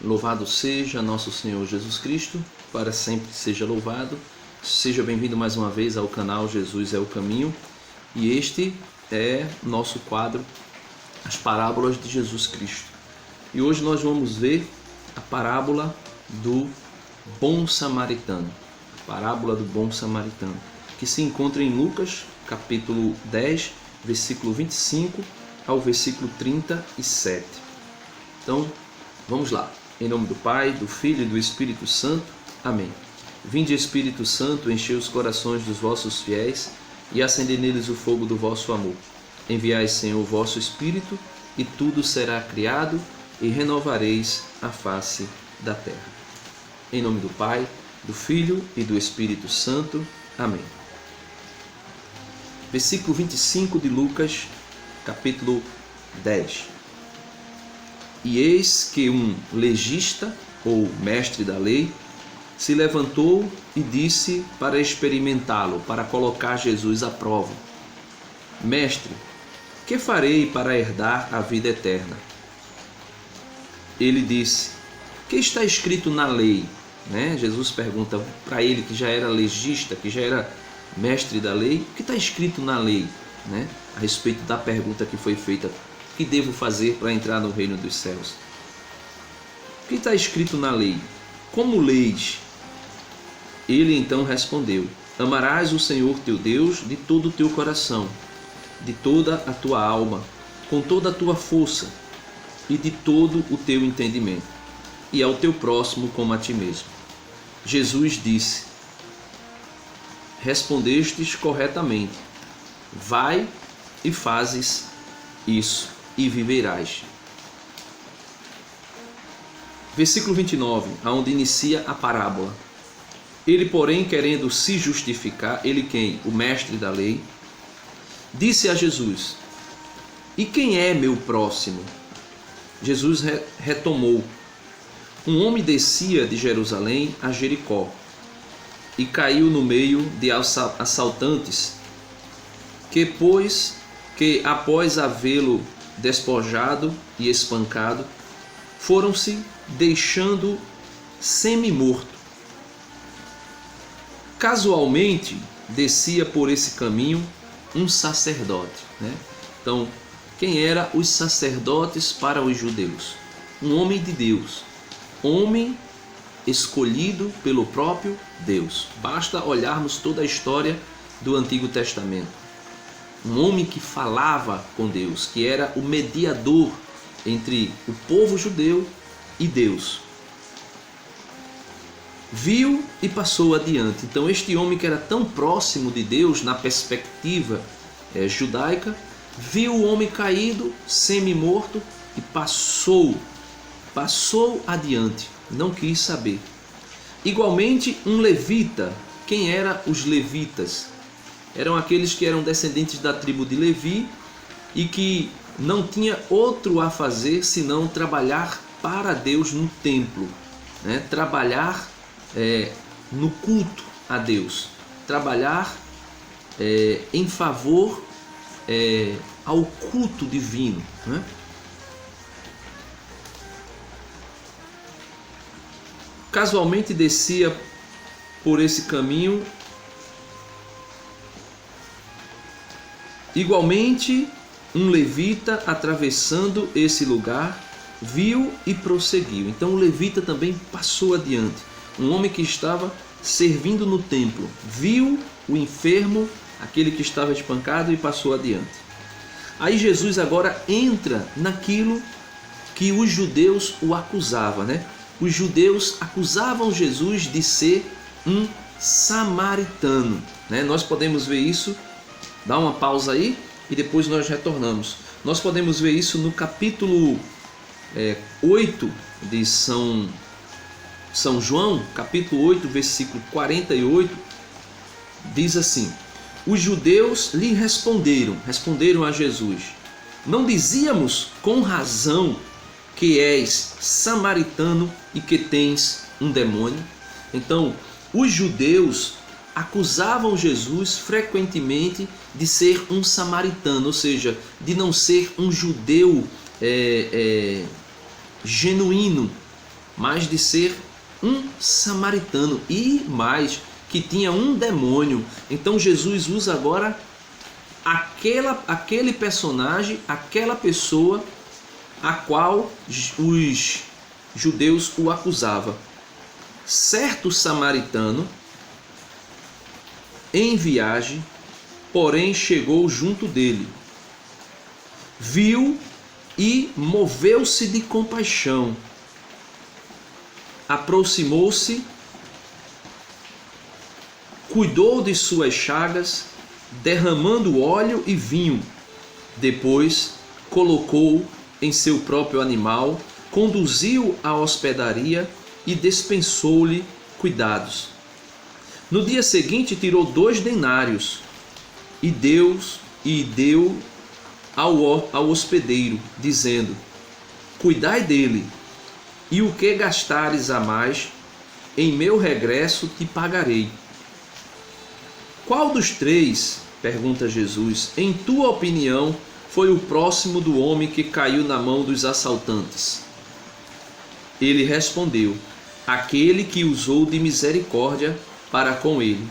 Louvado seja nosso Senhor Jesus Cristo, para sempre seja louvado. Seja bem-vindo mais uma vez ao canal Jesus é o Caminho. E este é nosso quadro, As Parábolas de Jesus Cristo. E hoje nós vamos ver a parábola do Bom Samaritano. A parábola do Bom Samaritano, que se encontra em Lucas, capítulo 10, versículo 25 ao versículo 37. Então, vamos lá. Em nome do Pai, do Filho e do Espírito Santo. Amém. Vinde, Espírito Santo, enchei os corações dos vossos fiéis e acendei neles o fogo do vosso amor. Enviai, Senhor, o vosso Espírito, e tudo será criado, e renovareis a face da terra. Em nome do Pai, do Filho e do Espírito Santo. Amém. Versículo 25 de Lucas, capítulo 10. E eis que um legista, ou mestre da lei, se levantou e disse para experimentá-lo, para colocar Jesus à prova: Mestre, que farei para herdar a vida eterna? Ele disse: que está escrito na lei? Jesus pergunta para ele, que já era legista, que já era mestre da lei: o que está escrito na lei? A respeito da pergunta que foi feita: o que devo fazer para entrar no reino dos céus? O que está escrito na lei? Como leis? Ele então respondeu: amarás o Senhor teu Deus de todo o teu coração, de toda a tua alma, com toda a tua força e de todo o teu entendimento, e ao teu próximo como a ti mesmo. Jesus disse: respondestes corretamente, vai e fazes isso, e viverás. Versículo 29, aonde inicia a parábola. Ele, porém, querendo se justificar, ele quem? O mestre da lei, disse a Jesus: e quem é meu próximo? Jesus retomou: um homem descia de Jerusalém a Jericó e caiu no meio de assaltantes, que após havê-lo despojado e espancado, foram-se deixando semi-morto. Casualmente descia por esse caminho um sacerdote. Então, quem eram os sacerdotes para os judeus? Um homem de Deus, homem escolhido pelo próprio Deus. Basta olharmos toda a história do Antigo Testamento. Um homem que falava com Deus, que era o mediador entre o povo judeu e Deus. Viu e passou adiante. Então, este homem que era tão próximo de Deus na perspectiva judaica, viu o homem caído, semi-morto, e passou adiante, não quis saber. Igualmente, um levita. Quem eram os levitas? Eram aqueles que eram descendentes da tribo de Levi e que não tinha outro a fazer senão trabalhar para Deus no templo, trabalhar no culto a Deus, trabalhar em favor ao culto divino. Casualmente descia por esse caminho. Igualmente, um levita atravessando esse lugar viu e prosseguiu. Então o levita também passou adiante. Um homem que estava servindo no templo viu o enfermo, aquele que estava espancado, e passou adiante. Aí Jesus agora entra naquilo que os judeus o acusavam. Os judeus acusavam Jesus de ser um samaritano. Nós podemos ver isso. Dá uma pausa aí e depois nós retornamos. Nós podemos ver isso no capítulo 8 de São João, capítulo 8, versículo 48, diz assim: os judeus lhe responderam a Jesus: não dizíamos com razão que és samaritano e que tens um demônio? Então, os judeus acusavam Jesus frequentemente de ser um samaritano, ou seja, de não ser um judeu genuíno, mas de ser um samaritano e mais, que tinha um demônio. Então Jesus usa agora aquele personagem, aquela pessoa a qual os judeus o acusavam. Certo samaritano, em viagem, porém chegou junto dele, viu e moveu-se de compaixão, aproximou-se, cuidou de suas chagas, derramando óleo e vinho. Depois colocou em seu próprio animal, conduziu à hospedaria e dispensou-lhe cuidados. No dia seguinte tirou 2 denários e deu ao hospedeiro, dizendo: cuidai dele, e o que gastares a mais, em meu regresso te pagarei. Qual dos 3, pergunta Jesus, em tua opinião, foi o próximo do homem que caiu na mão dos assaltantes? Ele respondeu: aquele que usou de misericórdia para com ele.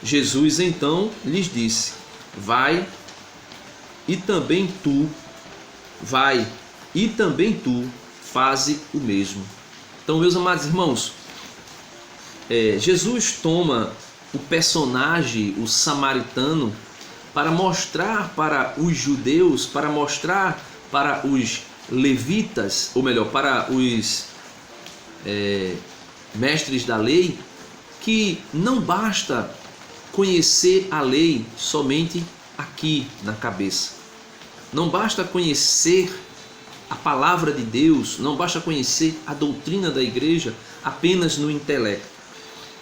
Jesus então lhes disse: vai e também tu faze o mesmo. Então, meus amados irmãos, Jesus toma o personagem, o samaritano, para mostrar para os judeus, para mostrar para os levitas, ou melhor, para os mestres da lei, que não basta conhecer a lei somente aqui na cabeça. Não basta conhecer a palavra de Deus, não basta conhecer a doutrina da igreja apenas no intelecto.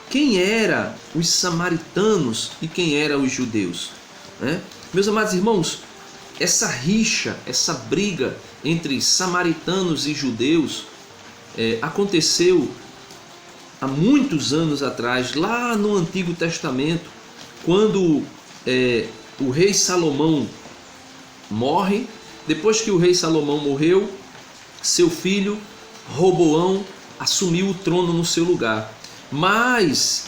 Quem eram os samaritanos e quem eram os judeus? Meus amados irmãos, essa rixa, essa briga entre samaritanos e judeus aconteceu há muitos anos atrás, lá no Antigo Testamento, quando o rei Salomão morre. Depois que o rei Salomão morreu, seu filho Roboão assumiu o trono no seu lugar. Mas,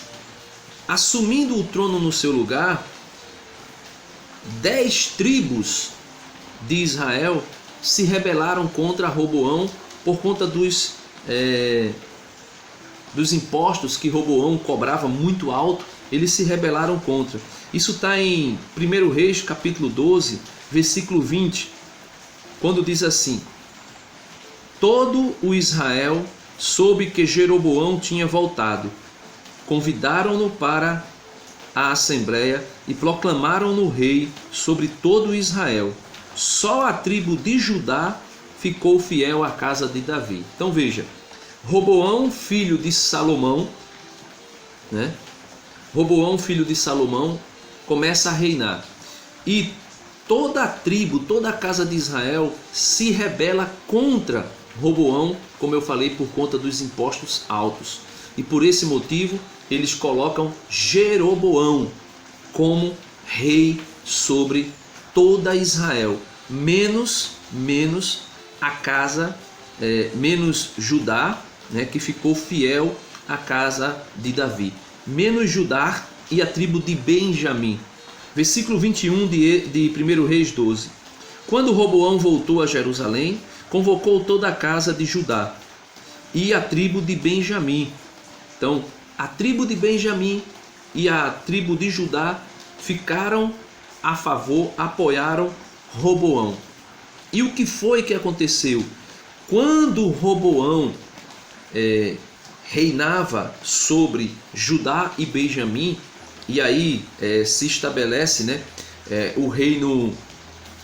assumindo o trono no seu lugar, 10 tribos de Israel se rebelaram contra Roboão por conta dos impostos que Roboão cobrava muito alto. Eles se rebelaram contra. Isso está em 1 Reis, capítulo 12, versículo 20, quando diz assim: todo o Israel soube que Jeroboão tinha voltado. Convidaram-no para a assembleia e proclamaram-no rei sobre todo o Israel. Só a tribo de Judá ficou fiel à casa de Davi. Então veja, Roboão, filho de Salomão, Roboão, filho de Salomão, começa a reinar. E toda a tribo, toda a casa de Israel se rebela contra Roboão, como eu falei, por conta dos impostos altos. E por esse motivo, eles colocam Jeroboão como rei sobre toda Israel, menos a casa, menos Judá, que ficou fiel à casa de Davi. Menos Judá e a tribo de Benjamim. Versículo 21 de 1 Reis 12. Quando Roboão voltou a Jerusalém, convocou toda a casa de Judá e a tribo de Benjamim. Então, a tribo de Benjamim e a tribo de Judá ficaram a favor, apoiaram Roboão. E o que foi que aconteceu? Quando Roboão reinava sobre Judá e Benjamim, e aí se estabelece o reino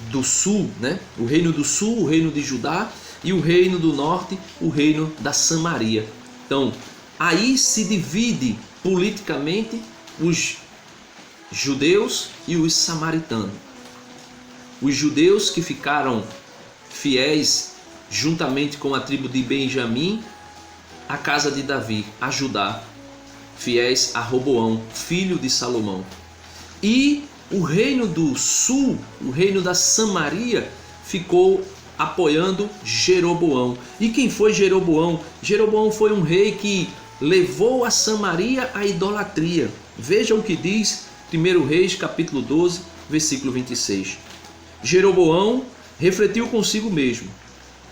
do sul, o reino do sul, o reino de Judá, e o reino do norte, o reino da Samaria. Então, aí se divide politicamente os judeus e os samaritanos. Os judeus que ficaram fiéis juntamente com a tribo de Benjamim, a casa de Davi, a Judá, fiéis a Roboão, filho de Salomão. E o reino do sul, o reino da Samaria, ficou apoiando Jeroboão. E quem foi Jeroboão? Jeroboão foi um rei que levou a Samaria à idolatria. Veja o que diz 1 Reis, capítulo 12, versículo 26. Jeroboão refletiu consigo mesmo: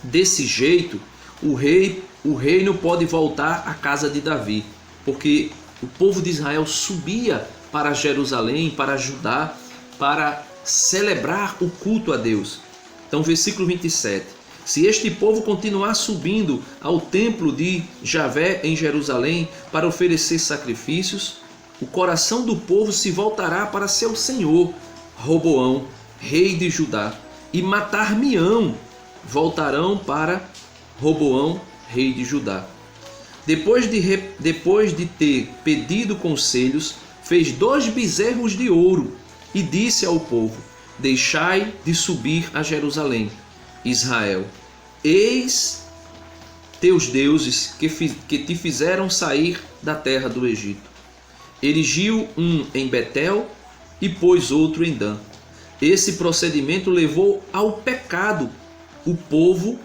desse jeito, o reino pode voltar à casa de Davi, porque o povo de Israel subia para Jerusalém, para Judá, para celebrar o culto a Deus. Então, versículo 27. Se este povo continuar subindo ao templo de Javé em Jerusalém para oferecer sacrifícios, o coração do povo se voltará para seu senhor, Roboão, rei de Judá, e matar-me-ão. Voltarão para Roboão, rei de Judá. Depois de ter pedido conselhos, fez 2 bezerros de ouro e disse ao povo: deixai de subir a Jerusalém, Israel. Eis teus deuses que te fizeram sair da terra do Egito. Erigiu um em Betel e pôs outro em Dan. Esse procedimento levou ao pecado. O povo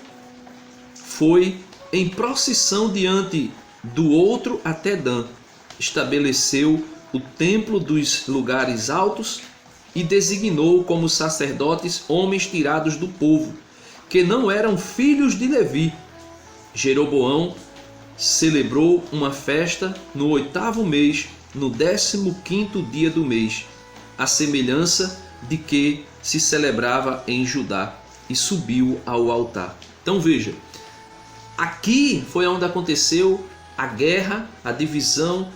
foi em procissão diante do outro até Dan. Estabeleceu o templo dos lugares altos e designou como sacerdotes homens tirados do povo, que não eram filhos de Levi. Jeroboão celebrou uma festa no 8º mês, no 15º dia do mês, à semelhança de que se celebrava em Judá, e subiu ao altar. Então veja, aqui foi onde aconteceu a guerra, a divisão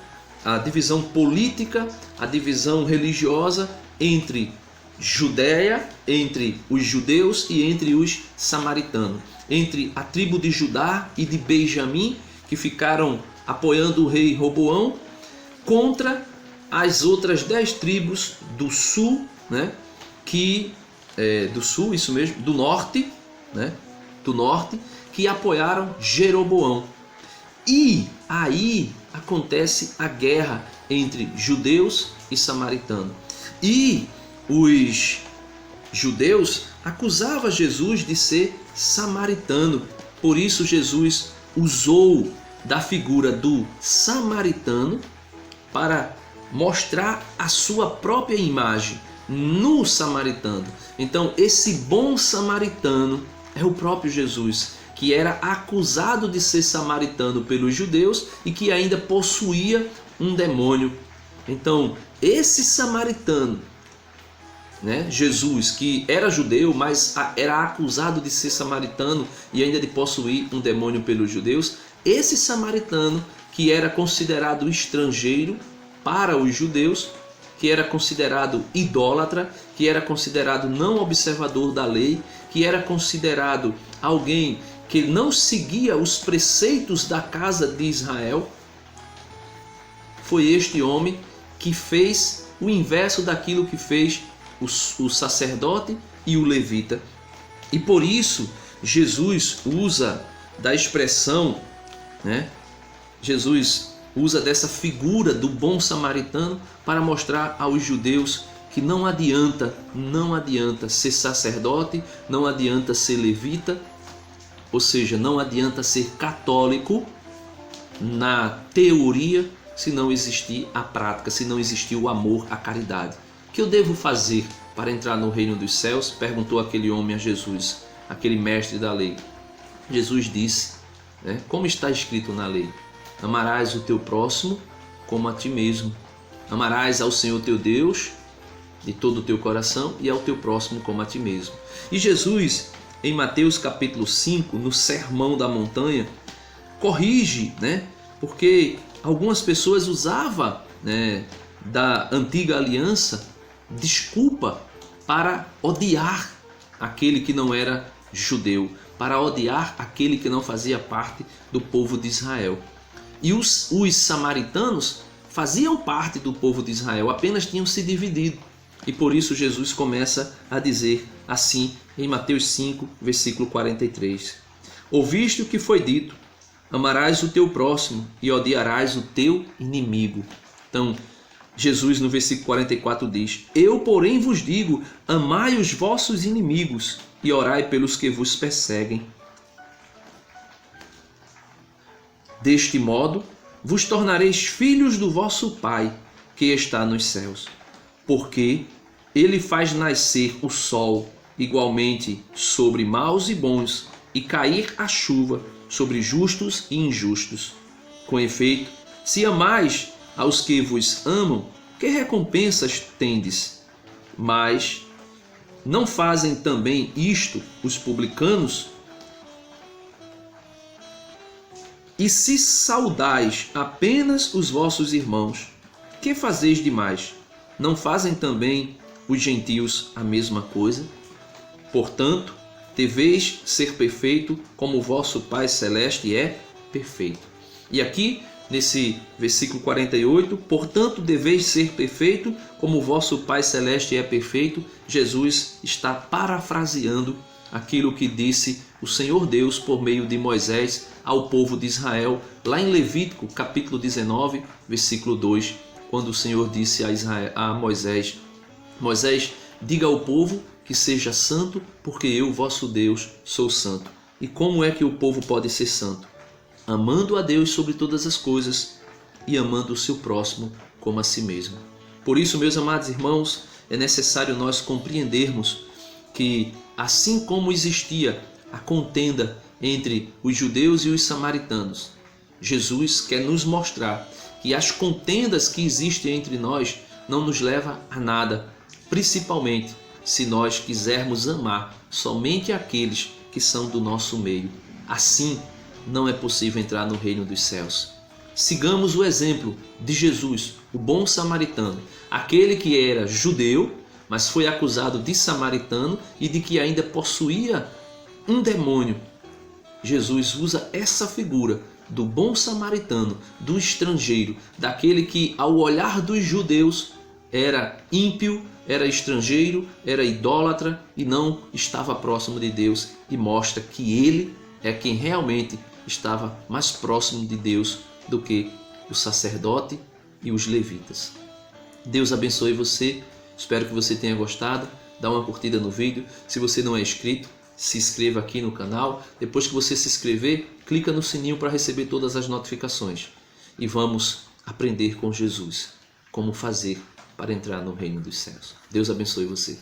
política, a divisão religiosa entre Judéia, entre os judeus e entre os samaritanos, entre a tribo de Judá e de Benjamim, que ficaram apoiando o rei Roboão, contra as outras 10 tribos do sul, né, do sul, isso mesmo, do norte, né, do norte, que apoiaram Jeroboão. E aí acontece a guerra entre judeus e samaritanos. E os judeus acusavam Jesus de ser samaritano. Por isso Jesus usou da figura do samaritano para mostrar a sua própria imagem no samaritano. Então esse bom samaritano é o próprio Jesus, que era acusado de ser samaritano pelos judeus e que ainda possuía um demônio. Então esse samaritano, né, Jesus, que era judeu, mas era acusado de ser samaritano e ainda de possuir um demônio pelos judeus, esse samaritano, que era considerado estrangeiro para os judeus, que era considerado idólatra, que era considerado não observador da lei, que era considerado alguém que não seguia os preceitos da casa de Israel, foi este homem que fez o inverso daquilo que fez o sacerdote e o levita. E por isso Jesus usa da expressão, né? Jesus usa dessa figura do bom samaritano para mostrar aos judeus que não adianta ser sacerdote, não adianta ser levita, ou seja, não adianta ser católico na teoria se não existir a prática, se não existir o amor, a caridade. O que eu devo fazer para entrar no reino dos céus? Perguntou aquele homem a Jesus, aquele mestre da lei. Jesus disse, né, como está escrito na lei: amarás o teu próximo como a ti mesmo. Amarás ao Senhor teu Deus de todo o teu coração e ao teu próximo como a ti mesmo. E Jesus, em Mateus capítulo 5, no Sermão da Montanha, corrige, né, porque algumas pessoas usavam, né, da antiga aliança desculpa para odiar aquele que não era judeu, para odiar aquele que não fazia parte do povo de Israel. E os samaritanos faziam parte do povo de Israel, apenas tinham se dividido. E por isso Jesus começa a dizer assim em Mateus 5, versículo 43. Ouviste o que foi dito: amarás o teu próximo e odiarás o teu inimigo. Então, Jesus, no versículo 44, diz: Eu, porém, vos digo, amai os vossos inimigos e orai pelos que vos perseguem. Deste modo, vos tornareis filhos do vosso Pai, que está nos céus. Porque ele faz nascer o sol igualmente sobre maus e bons, e cair a chuva sobre justos e injustos. Com efeito, se amais aos que vos amam, que recompensas tendes? Mas não fazem também isto os publicanos? E se saudais apenas os vossos irmãos, que fazeis demais? Não fazem também os gentios a mesma coisa? Portanto, deveis ser perfeito como o vosso Pai Celeste é perfeito. E aqui, nesse versículo 48, portanto, deveis ser perfeito como o vosso Pai Celeste é perfeito, Jesus está parafraseando aquilo que disse o Senhor Deus por meio de Moisés ao povo de Israel, lá em Levítico, capítulo 19, versículo 2, quando o Senhor disse a Moisés: Moisés, diga ao povo que seja santo, porque eu, vosso Deus, sou santo. E como é que o povo pode ser santo? Amando a Deus sobre todas as coisas e amando o seu próximo como a si mesmo. Por isso, meus amados irmãos, é necessário nós compreendermos que, assim como existia a contenda entre os judeus e os samaritanos, Jesus quer nos mostrar que as contendas que existem entre nós não nos levam a nada, principalmente se nós quisermos amar somente aqueles que são do nosso meio. Assim, não é possível entrar no reino dos céus. Sigamos o exemplo de Jesus, o bom samaritano, aquele que era judeu, mas foi acusado de samaritano e de que ainda possuía um demônio. Jesus usa essa figura do bom samaritano, do estrangeiro, daquele que ao olhar dos judeus era ímpio, era estrangeiro, era idólatra e não estava próximo de Deus, e mostra que ele é quem realmente estava mais próximo de Deus do que o sacerdote e os levitas. Deus abençoe você, espero que você tenha gostado. Dá uma curtida no vídeo. Se você não é inscrito, se inscreva aqui no canal. Depois que você se inscrever, clica no sininho para receber todas as notificações. E vamos aprender com Jesus como fazer para entrar no reino dos céus. Deus abençoe você.